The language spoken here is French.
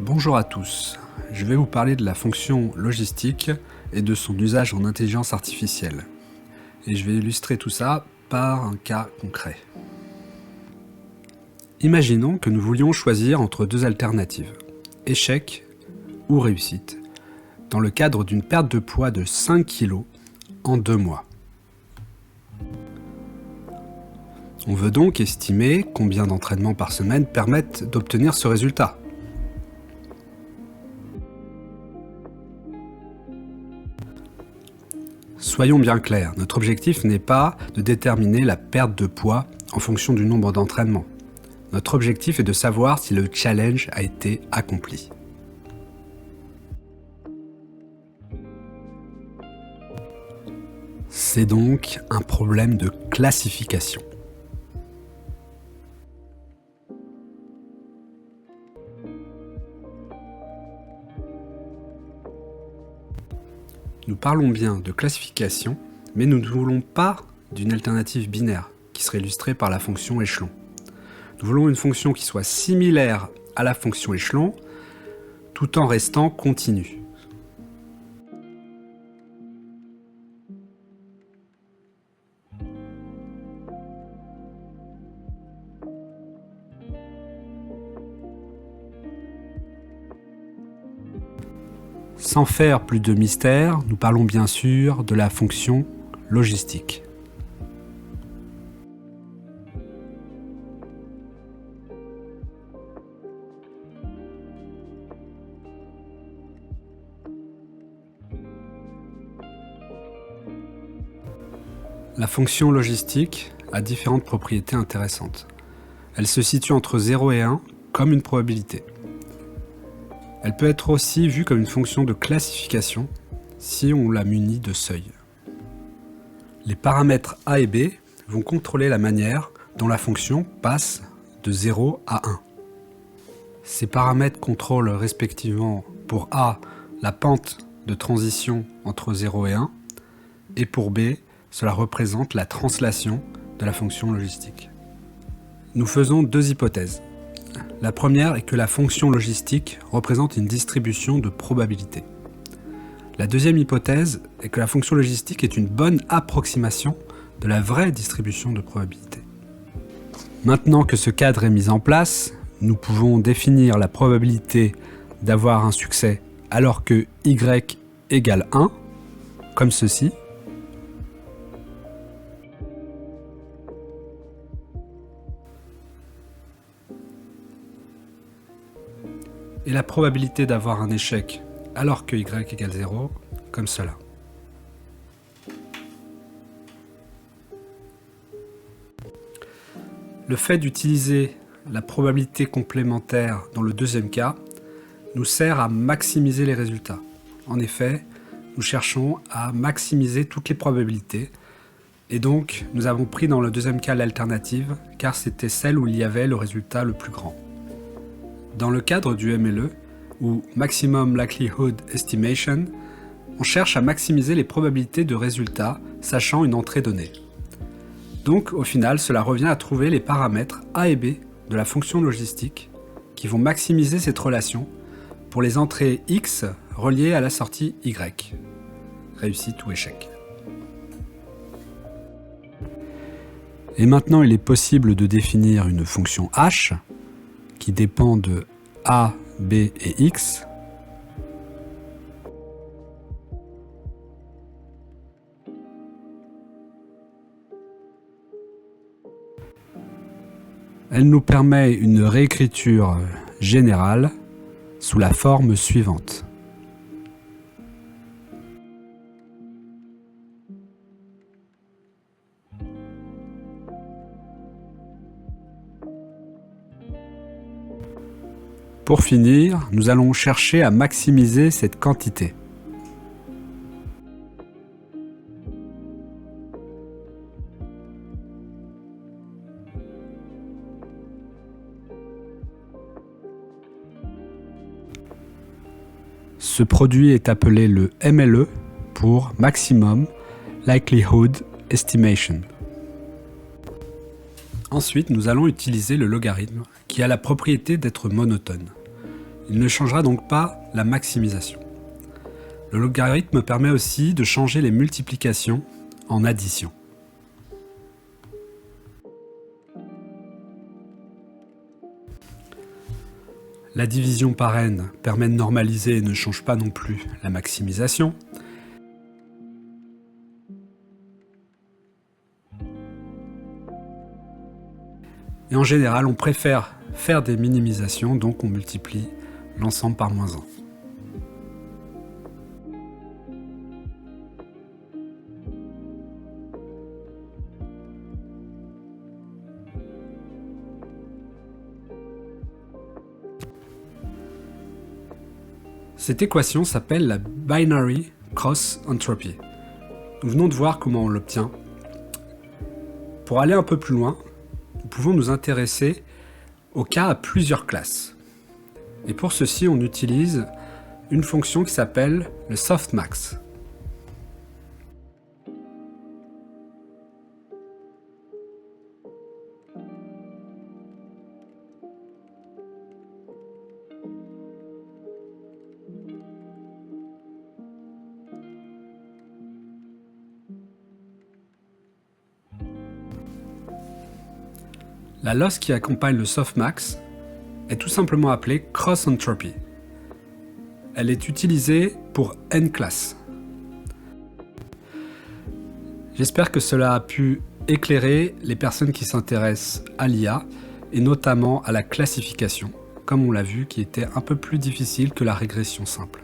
Bonjour à tous, je vais vous parler de la fonction logistique et de son usage en intelligence artificielle. Et je vais illustrer tout ça par un cas concret. Imaginons que nous voulions choisir entre deux alternatives, échec ou réussite, dans le cadre d'une perte de poids de 5 kg en 2 mois. On veut donc estimer combien d'entraînements par semaine permettent d'obtenir ce résultat. Soyons bien clairs, notre objectif n'est pas de déterminer la perte de poids en fonction du nombre d'entraînements. Notre objectif est de savoir si le challenge a été accompli. C'est donc un problème de classification. Nous parlons bien de classification, mais nous ne voulons pas d'une alternative binaire, qui serait illustrée par la fonction échelon. Nous voulons une fonction qui soit similaire à la fonction échelon, tout en restant continue. Sans faire plus de mystère, nous parlons bien sûr de la fonction logistique. La fonction logistique a différentes propriétés intéressantes. Elle se situe entre 0 et 1 comme une probabilité. Elle peut être aussi vue comme une fonction de classification si on la munit de seuils. Les paramètres A et B vont contrôler la manière dont la fonction passe de 0 à 1. Ces paramètres contrôlent respectivement pour A la pente de transition entre 0 et 1 et pour B, cela représente la translation de la fonction logistique. Nous faisons deux hypothèses. La première est que la fonction logistique représente une distribution de probabilité. La deuxième hypothèse est que la fonction logistique est une bonne approximation de la vraie distribution de probabilité. Maintenant que ce cadre est mis en place, nous pouvons définir la probabilité d'avoir un succès alors que y égale 1, comme ceci. Et la probabilité d'avoir un échec alors que y égale 0, comme cela. Le fait d'utiliser la probabilité complémentaire dans le deuxième cas nous sert à maximiser les résultats. En effet, nous cherchons à maximiser toutes les probabilités et donc nous avons pris dans le deuxième cas l'alternative car c'était celle où il y avait le résultat le plus grand. Dans le cadre du MLE, ou Maximum Likelihood Estimation, on cherche à maximiser les probabilités de résultats sachant une entrée donnée. Donc au final, cela revient à trouver les paramètres A et B de la fonction logistique qui vont maximiser cette relation pour les entrées X reliées à la sortie Y, réussite ou échec. Et maintenant, il est possible de définir une fonction H qui dépend de A, B et X. Elle nous permet une réécriture générale sous la forme suivante. Pour finir, nous allons chercher à maximiser cette quantité. Ce produit est appelé le MLE pour Maximum Likelihood Estimation. Ensuite, nous allons utiliser le logarithme, qui a la propriété d'être monotone. Il ne changera donc pas la maximisation. Le logarithme permet aussi de changer les multiplications en addition. La division par n permet de normaliser et ne change pas non plus la maximisation. Et en général, on préfère faire des minimisations, donc on multiplie l'ensemble par moins 1. Cette équation s'appelle la Binary Cross Entropy. Nous venons de voir comment on l'obtient. Pour aller un peu plus loin, nous pouvons nous intéresser au cas à plusieurs classes. Et pour ceci, on utilise une fonction qui s'appelle le softmax. La loss qui accompagne le softmax est tout simplement appelée cross entropy. Elle est utilisée pour n classes. J'espère que cela a pu éclairer les personnes qui s'intéressent à l'IA et notamment à la classification, comme on l'a vu, qui était un peu plus difficile que la régression simple.